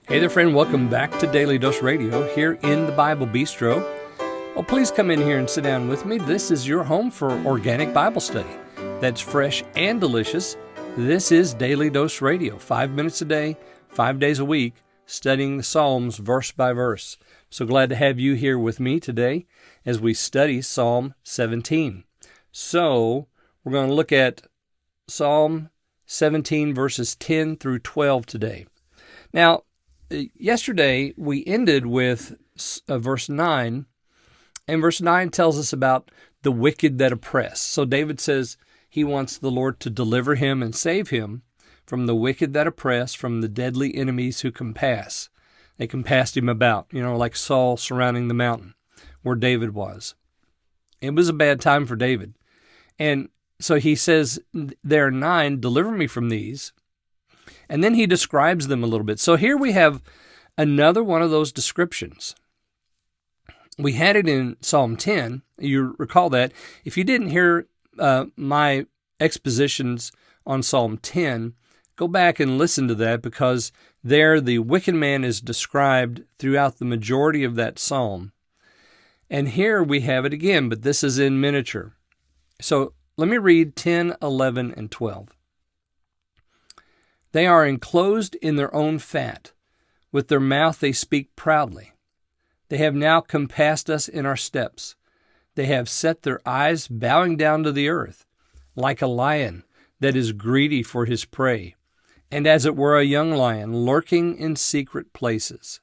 Hey there, friend. Welcome back to Daily Dose Radio here in the Bible Bistro. Oh, please come in here and sit down with me. This is your home for organic Bible study that's fresh and delicious. This is Daily Dose Radio, 5 minutes a day, 5 days a week, studying the Psalms verse by verse. So glad to have you here with me today as we study Psalm 17. So we're going to look at Psalm 17 verses 10 through 12 today. Now, yesterday, we ended with verse 9, and verse 9 tells us about the wicked that oppress. So David says he wants the Lord to deliver him and save him from the wicked that oppress, from the deadly enemies who compass. They compassed him about, like Saul surrounding the mountain where David was. It was a bad time for David. And so he says, there are 9, deliver me from these. And then he describes them a little bit. So here we have another one of those descriptions. We had it in Psalm 10. You recall that. If you didn't hear my expositions on Psalm 10, go back and listen to that, because there the wicked man is described throughout the majority of that psalm. And here we have it again, but this is in miniature. So let me read 10, 11, and 12. They are enclosed in their own fat. With their mouth they speak proudly. They have now compassed us in our steps. They have set their eyes bowing down to the earth, like a lion that is greedy for his prey, and as it were a young lion lurking in secret places.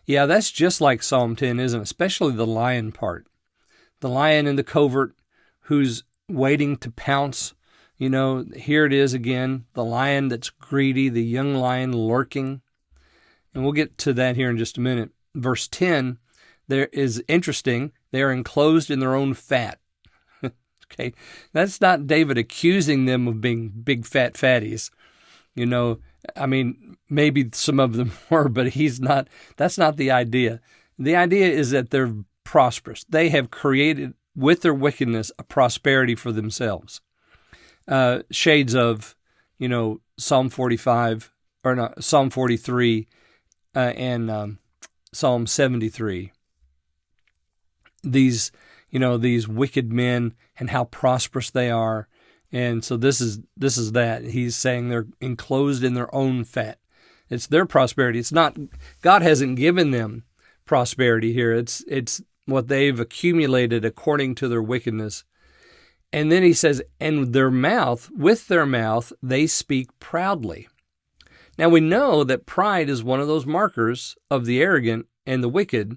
Yeah, that's just like Psalm 10, isn't it? Especially the lion part. The lion in the covert who's waiting to pounce. Here it is again, the lion that's greedy, the young lion lurking. And we'll get to that here in just a minute. Verse 10, there is interesting. They are enclosed in their own fat. Okay, that's not David accusing them of being big fat fatties. Maybe some of them were, but that's not the idea. The idea is that they're prosperous. They have created, with their wickedness, a prosperity for themselves. Shades of, Psalm 45, or not, Psalm 43, and Psalm 73. These wicked men and how prosperous they are. And so this is that. He's saying they're enclosed in their own fat. It's their prosperity. It's not, God hasn't given them prosperity here. It's what they've accumulated according to their wickedness. And then he says, and with their mouth, they speak proudly. Now we know that pride is one of those markers of the arrogant and the wicked,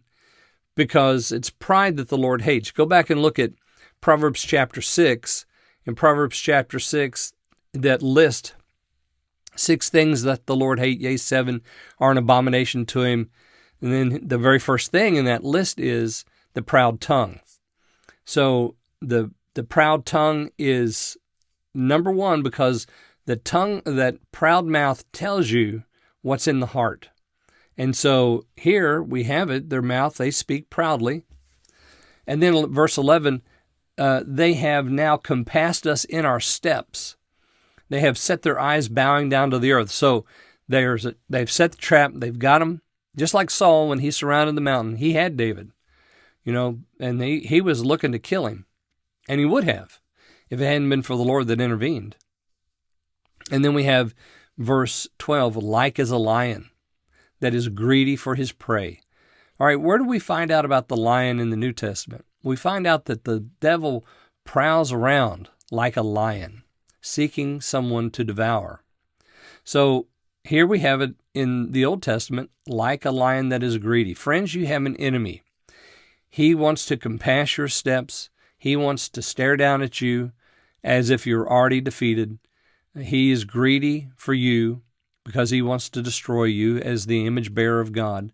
because it's pride that the Lord hates. Go back and look at Proverbs chapter 6. In Proverbs chapter 6, that list 6 things that the Lord hates, yea, 7 are an abomination to him. And then the very first thing in that list is the proud tongue. So the proud tongue is number one, because the tongue, that proud mouth, tells you what's in the heart. And so here we have it, their mouth, they speak proudly. And then verse 11, they have now compassed us in our steps. They have set their eyes bowing down to the earth. So they've set the trap, they've got him. Just like Saul, when he surrounded the mountain, he had David, and he was looking to kill him. And he would have, if it hadn't been for the Lord that intervened. And then we have verse 12, like as a lion that is greedy for his prey. All right, where do we find out about the lion in the New Testament? We find out that the devil prowls around like a lion, seeking someone to devour. So here we have it in the Old Testament, like a lion that is greedy. Friends, you have an enemy. He wants to compass your steps. He wants to stare down at you as if you're already defeated. He is greedy for you because he wants to destroy you as the image bearer of God.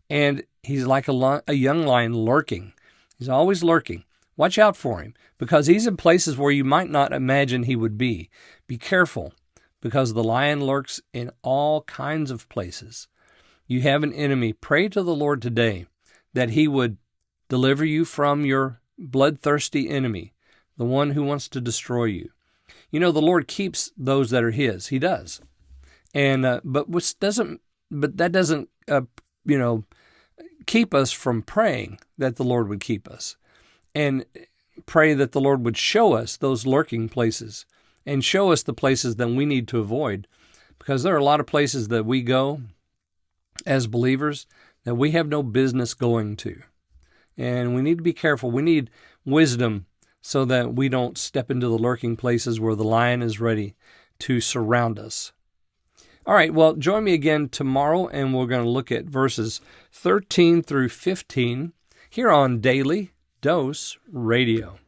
And he's like a young lion lurking. He's always lurking. Watch out for him, because he's in places where you might not imagine he would be. Be careful, because the lion lurks in all kinds of places. You have an enemy. Pray to the Lord today that he would deliver you from your bloodthirsty enemy, the one who wants to destroy you. The Lord keeps those that are his. He does. And but which doesn't that doesn't, keep us from praying that the Lord would keep us, and pray that the Lord would show us those lurking places and show us the places that we need to avoid, because there are a lot of places that we go as believers that we have no business going to. And we need to be careful. We need wisdom so that we don't step into the lurking places where the lion is ready to surround us. All right, well, join me again tomorrow, and we're going to look at verses 13 through 15 here on Daily Dose Radio.